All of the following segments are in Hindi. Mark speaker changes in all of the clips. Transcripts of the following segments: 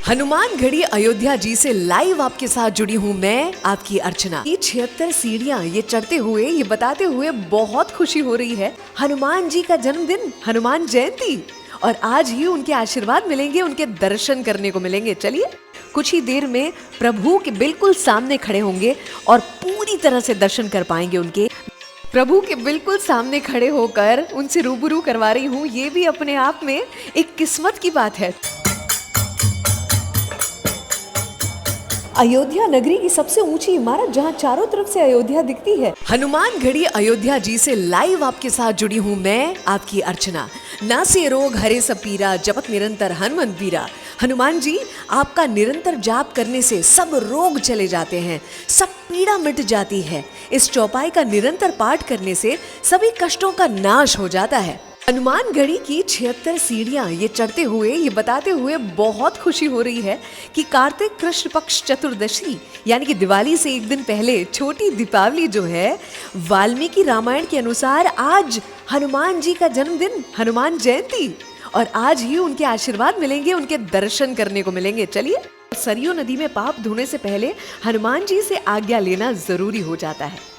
Speaker 1: हनुमानगढ़ी अयोध्या जी से लाइव आपके साथ जुड़ी हूँ मैं, आपकी अर्चना। ये 76 सीढ़ियाँ ये चढ़ते हुए, ये बताते हुए बहुत खुशी हो रही है। हनुमान जी का जन्मदिन, हनुमान जयंती, और आज ही उनके आशीर्वाद मिलेंगे, उनके दर्शन करने को मिलेंगे। चलिए कुछ ही देर में प्रभु के बिल्कुल सामने खड़े होंगे और पूरी तरह से दर्शन कर पाएंगे उनके। प्रभु के बिल्कुल सामने खड़े होकर उनसे रूबरू करवा रही हूँ, ये भी अपने आप में एक किस्मत की बात है। अयोध्या नगरी की सबसे ऊंची इमारत जहां चारों तरफ से अयोध्या दिखती है। हनुमानगढ़ी अयोध्या जी से लाइव आपके साथ जुड़ी हूं मैं, आपकी अर्चना। नासे रोग हरे सब पीरा, जपत निरंतर हनुमंत वीरा। हनुमान जी, आपका निरंतर जाप करने से सब रोग चले जाते हैं, सब पीड़ा मिट जाती है। इस चौपाई का निरंतर पाठ करने से सभी कष्टों का नाश हो जाता है। हनुमानगढ़ी की 76 सीढ़ियाँ ये चढ़ते हुए, ये बताते हुए बहुत खुशी हो रही है कि कार्तिक कृष्ण पक्ष चतुर्दशी यानी कि दिवाली से एक दिन पहले छोटी दीपावली जो है, वाल्मीकि रामायण के अनुसार आज हनुमान जी का जन्मदिन, हनुमान जयंती, और आज ही उनके आशीर्वाद मिलेंगे, उनके दर्शन करने को मिलेंगे। चलिए, सरयू नदी में पाप धोने से पहले हनुमान जी से आज्ञा लेना जरूरी हो जाता है।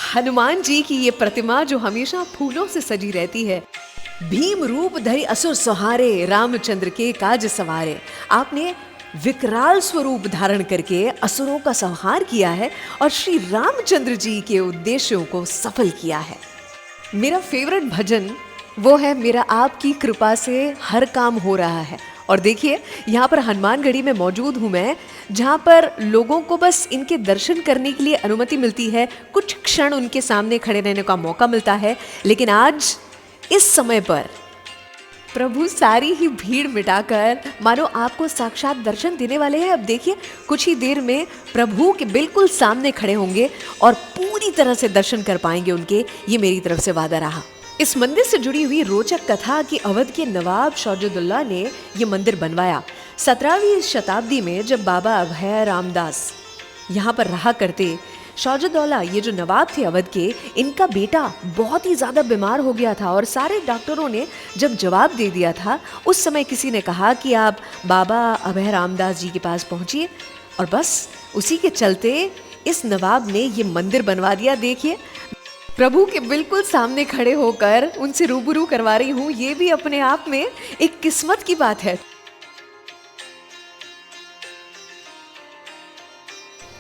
Speaker 1: हनुमान जी की ये प्रतिमा जो हमेशा फूलों से सजी रहती है। भीम रूप धरि असुर संहारे, रामचंद्र के काज सवारे। आपने विकराल स्वरूप धारण करके असुरों का संहार किया है और श्री रामचंद्र जी के उद्देश्यों को सफल किया है। मेरा फेवरेट भजन वो है, मेरा आपकी कृपा से हर काम हो रहा है। और देखिए, यहाँ पर हनुमानगढ़ी में मौजूद हूँ मैं, जहाँ पर लोगों को बस इनके दर्शन करने के लिए अनुमति मिलती है, कुछ क्षण उनके सामने खड़े रहने का मौका मिलता है। लेकिन आज इस समय पर प्रभु सारी ही भीड़ मिटाकर मानो आपको साक्षात दर्शन देने वाले हैं। अब देखिए, कुछ ही देर में प्रभु के बिल्कुल सामने खड़े होंगे और पूरी तरह से दर्शन कर पाएंगे उनके। ये मेरी तरफ से वादा रहा। इस मंदिर से जुड़ी हुई रोचक कथा कि अवध के नवाब शौजतुल्ला ने ये मंदिर बनवाया 17वीं शताब्दी में, जब बाबा अभय रामदास यहाँ पर रहा करते। शौजतुल्ला ये जो नवाब थे अवध के, इनका बेटा बहुत ही ज़्यादा बीमार हो गया था और सारे डॉक्टरों ने जब जवाब दे दिया था, उस समय किसी ने कहा कि आप बाबा अभय रामदास जी के पास पहुँचिए, और बस उसी के चलते इस नवाब ने ये मंदिर बनवा दिया। देखिए, प्रभु के बिल्कुल सामने खड़े होकर उनसे रूबरू करवा रही हूँ, ये भी अपने आप में एक किस्मत की बात है।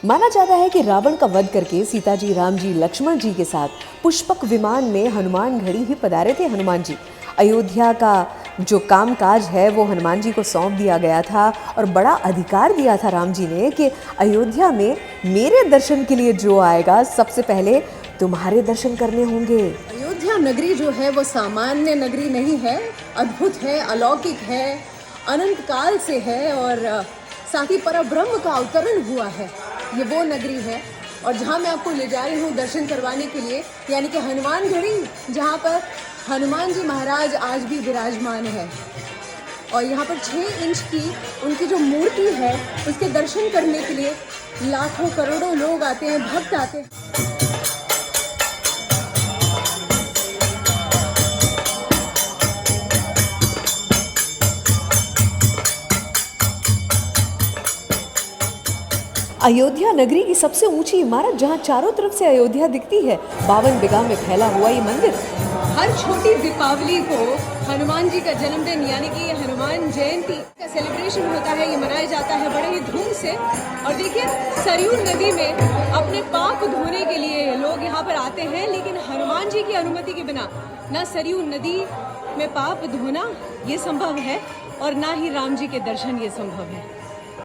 Speaker 1: माना जाता है कि रावण का वध करके सीता जी, राम जी, लक्ष्मण जी के साथ पुष्पक विमान में हनुमानगढ़ी ही पधारे थे हनुमान जी। अयोध्या का जो कामकाज है वो हनुमान जी को सौंप दिया गया था और बड़ा अधिकार दिया था राम जी ने कि अयोध्या में मेरे दर्शन के लिए जो आएगा, सबसे पहले तुम्हारे दर्शन करने होंगे।
Speaker 2: अयोध्या नगरी जो है वो सामान्य नगरी नहीं है, अद्भुत है, अलौकिक है, अनंत काल से है, और साथ ही परब्रह्म का अवतरण हुआ है। ये वो नगरी है और जहाँ मैं आपको ले जा रही हूँ दर्शन करवाने के लिए, यानी कि हनुमानगढ़ी, जहाँ पर हनुमान जी महाराज आज भी विराजमान है। और यहाँ पर 6 इंच की उनकी जो मूर्ति है, उसके दर्शन करने के लिए लाखों करोड़ों लोग आते हैं, भक्त आते हैं।
Speaker 1: अयोध्या नगरी की सबसे ऊंची इमारत जहां चारों तरफ से अयोध्या दिखती है, 52 बीघा में फैला हुआ ये मंदिर।
Speaker 2: हर छोटी दीपावली को हनुमान जी का जन्मदिन यानी कि हनुमान जयंती का सेलिब्रेशन होता है, ये मनाया जाता है बड़े ही धूम से। और देखिए, सरयू नदी में अपने पाप धोने के लिए लोग यहाँ पर आते हैं, लेकिन हनुमान जी की अनुमति के बिना ना सरयू नदी में पाप धोना ये संभव है और ना ही राम जी के दर्शन ये संभव है।